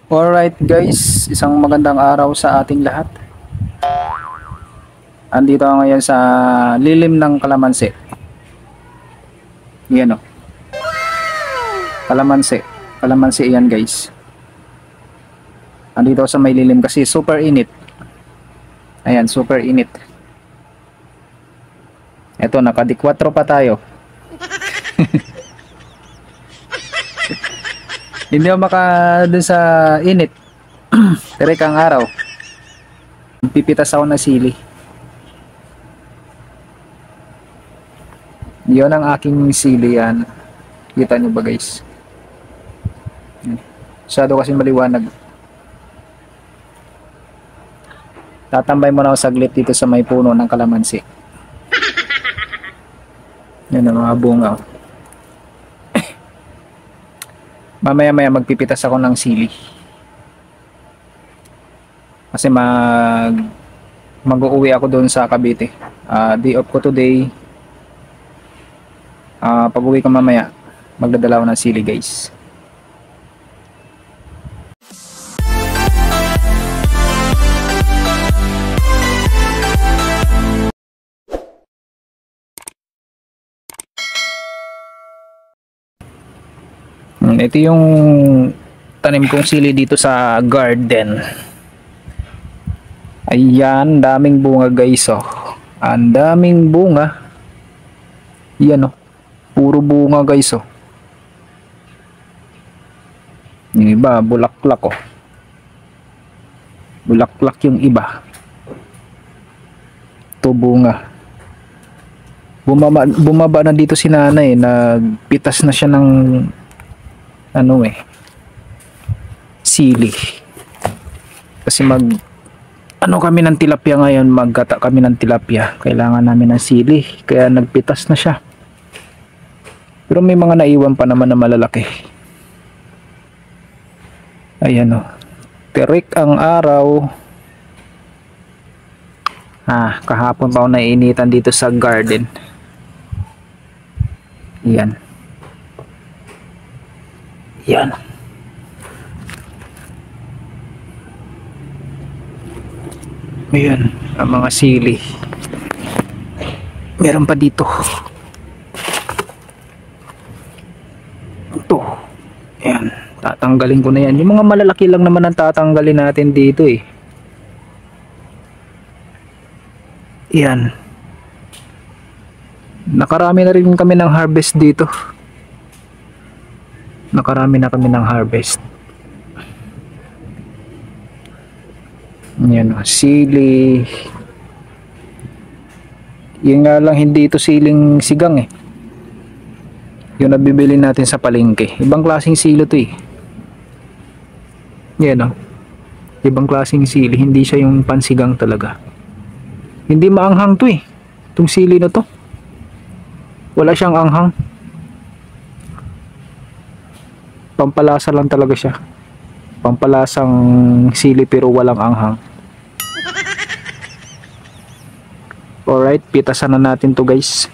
Alright guys, isang magandang araw sa ating lahat. Andito ako ngayon sa lilim ng kalamansi. Yan o, kalamansi. Kalamansi yan guys. Andito ako sa may lilim kasi super init. Ayan, super init. Eto, nakadikwatro pa tayo. Hindi ako maka dun sa init. Direk ang araw. Pipitas ako ng sili. Yun ang aking sili yan. Kita nyo ba guys? Masyado kasi maliwanag. Tatambay mo na ako saglit dito sa may puno ng kalamansi. Yan ang mga bunga. Mamaya magpipitas ako ng sili. Kasi mag-uuwi ako doon sa Cavite. Day off ko today. Pag-uwi ko mamaya, magdadala ako ng sili guys. Ito yung tanim kong sili dito sa garden. Ayan, daming bunga guys oh. Ang daming bunga. Yan oh. Puro bunga guys oh. Yung iba bulaklak oh. Bulaklak yung iba. Ito bunga. Bumaba na dito si nanay. Nagpitas na siya ng sili. Kasi kami ng tilapia ngayon, maggata kami ng tilapia. Kailangan namin ng sili, kaya nagpitas na siya. Pero may mga naiwan pa naman na malalaki. Ayan o. Terik ang araw. Kahapon pa ako naiinitan dito sa garden. Yan. Yan. Ayan, ang mga sili. Meron pa dito. Ito. Ayan, tatanggalin ko na yan. Yung mga malalaki lang naman ang tatanggalin natin dito eh. Ayan. Nakarami na rin kami ng harvest dito. Nakarami na kami ng harvest. Yan o, sili. Yan nga lang, hindi ito siling sigang eh. Yung nabibili natin sa palengke. Ibang klaseng sili to eh. Yan o. Ibang klaseng sili. Hindi siya yung pansigang talaga. Hindi maanghang to eh. Itong sili na to. Wala siyang anghang. Pampalasa lang talaga siya. Pampalasang sili pero walang anghang. Alright, pitasan na natin to guys.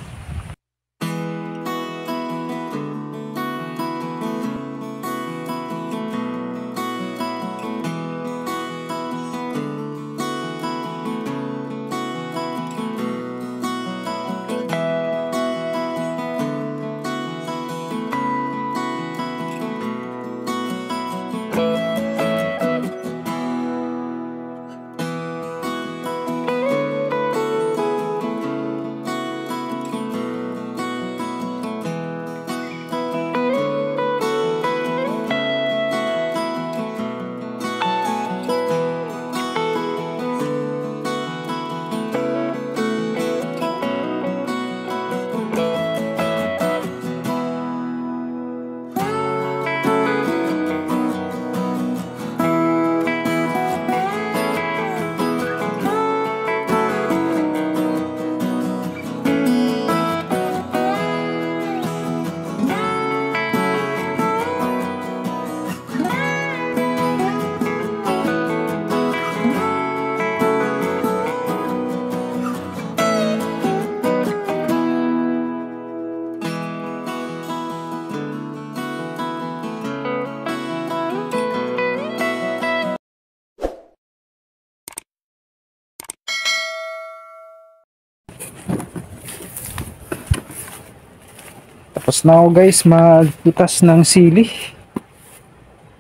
Tapos na ako guys magpitas ng sili.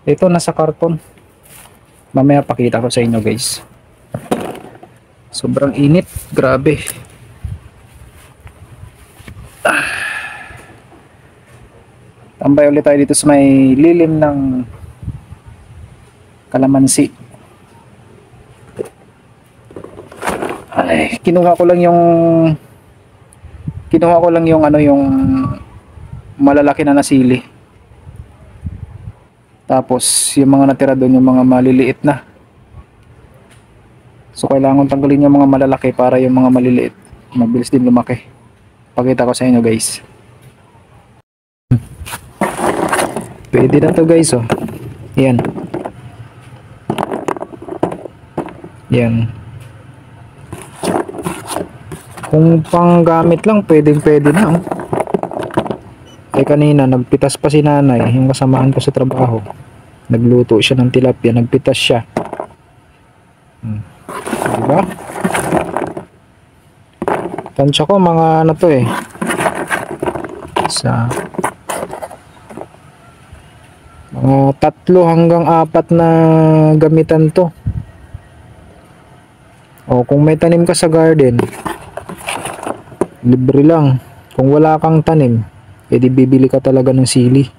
Ito nasa karton. Mamaya pakita ko sa inyo guys. Sobrang init, grabe. Tambay ulit tayo dito sa may lilim ng kalamansi. Ay, kinuha ko lang yung ano, yung malalaki na nasili. Tapos yung mga natira doon, yung mga maliliit na. So kailangan tanggalin yung mga malalaki para yung mga maliliit mabilis din lumaki. Pakita ko sa inyo guys. Pwede na to guys, oh. Yan. Yan. Kung panggamit lang, pwede na, oh. Eh kanina, nagpitas pa si nanay, yung kasamahan ko sa trabaho. Nagluto siya ng tilapia, nagpitas siya. Diba? Tansya ko, mga ano to eh. Sa mga 3 hanggang 4 na gamitan to. O kung may tanim ka sa garden, libre lang. Kung wala kang tanim, edi bibili ka talaga ng sili.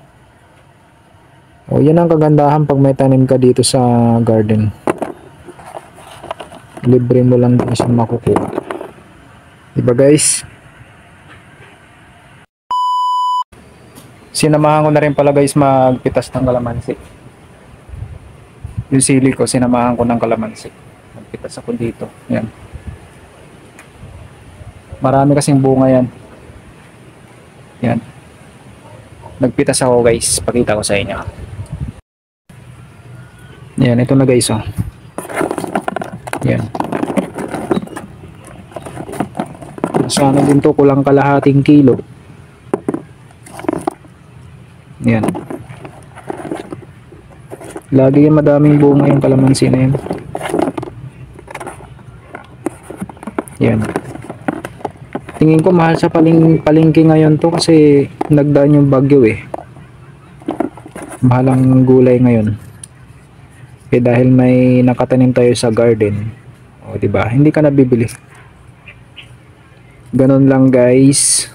O yan ang kagandahan pag may tanim ka dito sa garden. Libre mo lang din siya makukuha. Diba guys? Sinamahan ko na rin pala guys magpitas ng kalamansi. Yung sili ko, sinamahan ko ng kalamansi. Magpitas ako dito. Yan. Marami kasing bunga yan. Yan. Nagpitas ako guys. Pakita ko sa inyo. Yan. Ito na guys, oh. Yan. Sana din to, kulang kalahating kilo. Yan. Lagi yan madaming bunga yung kalamansi na yan. Yan. Tingin ko mahal sa palengke ngayon to kasi nagdaan yung bagyo eh. Mahal ang gulay ngayon. Eh dahil may nakatanim tayo sa garden. O di ba? Hindi ka nabibili. Ganun lang guys.